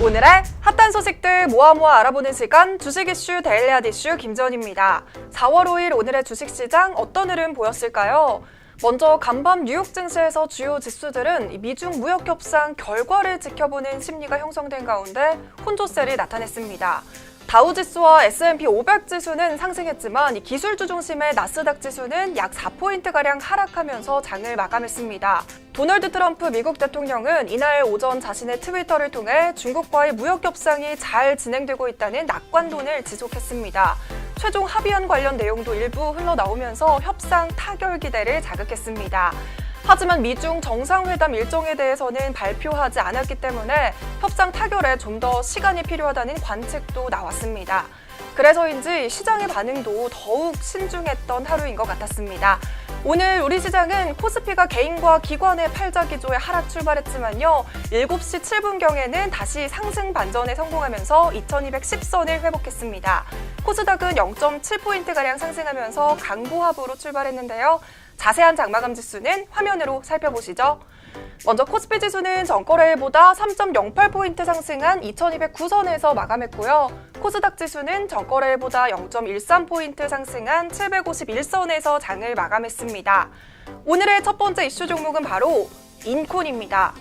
오늘의 핫한 소식들 모아 알아보는 시간 주식 이슈 데일리 핫 이슈 김지연입니다. 4월 5일 오늘의 주식시장 어떤 흐름 보였을까요? 먼저 간밤 뉴욕 증시에서 주요 지수들은 미중 무역 협상 결과를 지켜보는 심리가 형성된 가운데 혼조세를 나타냈습니다. 다우지수와 S&P 500 지수는 상승했지만 기술주 중심의 나스닥 지수는 약 4포인트가량 하락하면서 장을 마감했습니다. 도널드 트럼프 미국 대통령은 이날 오전 자신의 트위터를 통해 중국과의 무역 협상이 잘 진행되고 있다는 낙관론을 지속했습니다. 최종 합의안 관련 내용도 일부 흘러나오면서 협상 타결 기대를 자극했습니다. 하지만 미중 정상회담 일정에 대해서는 발표하지 않았기 때문에 협상 타결에 좀 더 시간이 필요하다는 관측도 나왔습니다. 그래서인지 시장의 반응도 더욱 신중했던 하루인 것 같았습니다. 오늘 우리 시장은 코스피가 개인과 기관의 팔자 기조에 하락 출발했지만요. 7시 7분경에는 다시 상승 반전에 성공하면서 2210선을 회복했습니다. 코스닥은 0.7포인트가량 상승하면서 강보합으로 출발했는데요. 자세한 장마감 지수는 화면으로 살펴보시죠. 먼저 코스피 지수는 전거래일보다 3.08포인트 상승한 2209선에서 마감했고요. 코스닥 지수는 전거래일보다 0.13포인트 상승한 751선에서 장을 마감했습니다. 오늘의 첫 번째 이슈 종목은 바로 인콘입니다.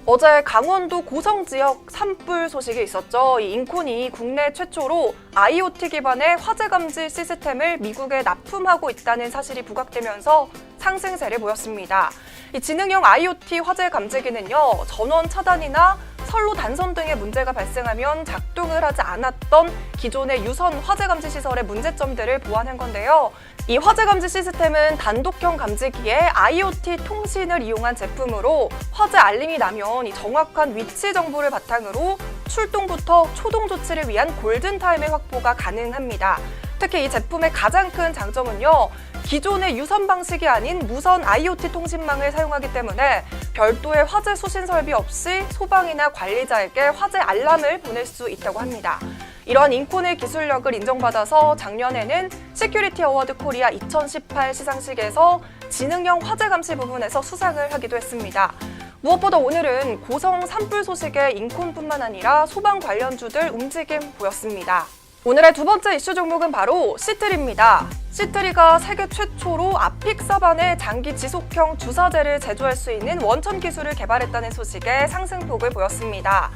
어제 강원도 고성 지역 산불 소식이 있었죠. 이 인콘이 국내 최초로 IoT 기반의 화재 감지 시스템을 미국에 납품하고 있다는 사실이 부각되면서 상승세를 보였습니다. 이 지능형 IoT 화재 감지기는요, 전원 차단이나 선로 단선 등의 문제가 발생하면 작동을 하지 않았던 기존의 유선 화재 감지 시설의 문제점들을 보완한 건데요. 이 화재 감지 시스템은 단독형 감지기에 IoT 통신을 이용한 제품으로 화재 알림이 나면 이 정확한 위치 정보를 바탕으로 출동부터 초동 조치를 위한 골든타임의 확보가 가능합니다. 특히 이 제품의 가장 큰 장점은요, 기존의 유선 방식이 아닌 무선 IoT 통신망을 사용하기 때문에 별도의 화재 수신 설비 없이 소방이나 관리자에게 화재 알람을 보낼 수 있다고 합니다. 이러한 인콘의 기술력을 인정받아서 작년에는 시큐리티 어워드 코리아 2018 시상식에서 지능형 화재 감시 부분에서 수상을 하기도 했습니다. 무엇보다 오늘은 고성 산불 소식에 인콘뿐만 아니라 소방 관련주들 움직임 보였습니다. 오늘의 두 번째 이슈 종목은 바로 시트리입니다. 시트리가 세계 최초로 아픽사반의 장기 지속형 주사제를 제조할 수 있는 원천 기술을 개발했다는 소식에 상승폭을 보였습니다.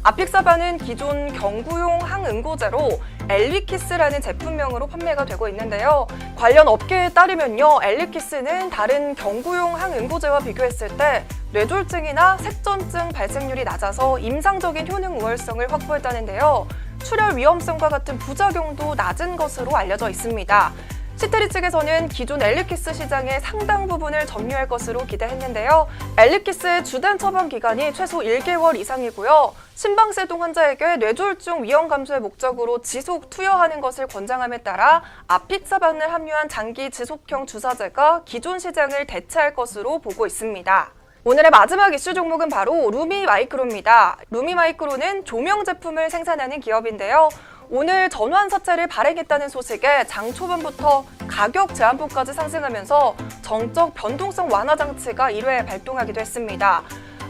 아픽사반은 기존 경구용 항응고제로 엘리키스라는 제품명으로 판매가 되고 있는데요. 관련 업계에 따르면요, 엘리키스는 다른 경구용 항응고제와 비교했을 때 뇌졸중이나 색전증 발생률이 낮아서 임상적인 효능 우월성을 확보했다는데요. 출혈 위험성과 같은 부작용도 낮은 것으로 알려져 있습니다. 시트리 측에서는 기존 엘리키스 시장의 상당 부분을 점유할 것으로 기대했는데요. 엘리키스의 주된 처방 기간이 최소 1개월 이상이고요. 심방세동 환자에게 뇌졸중 위험 감소의 목적으로 지속 투여하는 것을 권장함에 따라 아픽사반을 함유한 장기 지속형 주사제가 기존 시장을 대체할 것으로 보고 있습니다. 오늘의 마지막 이슈 종목은 바로 루미마이크로입니다. 루미마이크로는 조명 제품을 생산하는 기업인데요. 오늘 전환 사채를 발행했다는 소식에 장 초반부터 가격 제한폭까지 상승하면서 정적 변동성 완화 장치가 1회 발동하기도 했습니다.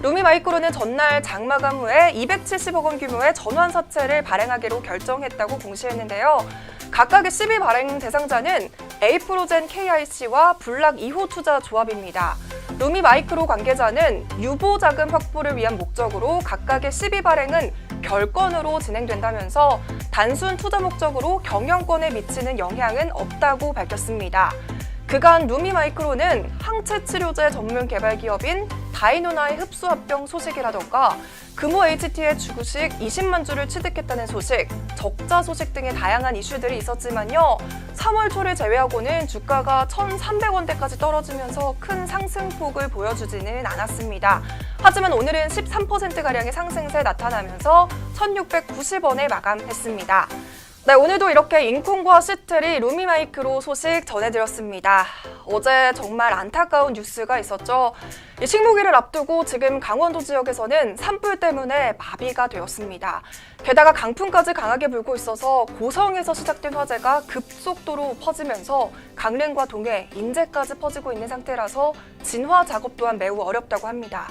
루미마이크로는 전날 장마감 후에 270억 원 규모의 전환 사채를 발행하기로 결정했다고 공시했는데요. 각각의 12 발행 대상자는 에이프로젠 KIC와 블락 2호 투자 조합입니다. 루미마이크로 관계자는 유보 자금 확보를 위한 목적으로 각각의 12 발행은 결건으로 진행된다면서 단순 투자 목적으로 경영권에 미치는 영향은 없다고 밝혔습니다. 그간 루미마이크로는 항체 치료제 전문 개발 기업인 다이노나의 흡수 합병 소식이라던가 금호 HT의 주식 20만 주를 취득했다는 소식, 적자 소식 등의 다양한 이슈들이 있었지만요. 3월 초를 제외하고는 주가가 1,300원대까지 떨어지면서 큰 상승폭을 보여주지는 않았습니다. 하지만 오늘은 13%가량의 상승세 나타나면서 1,690원에 마감했습니다. 네, 오늘도 이렇게 인콘과 시트리, 루미마이크로 소식 전해드렸습니다. 어제 정말 안타까운 뉴스가 있었죠. 이 식목일을 앞두고 지금 강원도 지역에서는 산불 때문에 마비가 되었습니다. 게다가 강풍까지 강하게 불고 있어서 고성에서 시작된 화재가 급속도로 퍼지면서 강릉과 동해, 인제까지 퍼지고 있는 상태라서 진화 작업 또한 매우 어렵다고 합니다.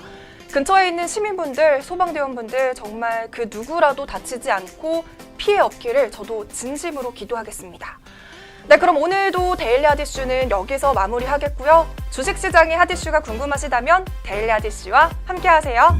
근처에 있는 시민분들, 소방대원분들 정말 그 누구라도 다치지 않고 피해 없기를 저도 진심으로 기도하겠습니다. 네, 그럼 오늘도 데일리 핫이슈는 여기서 마무리하겠고요. 주식시장의 핫이슈가 궁금하시다면 데일리 핫이슈와 함께하세요.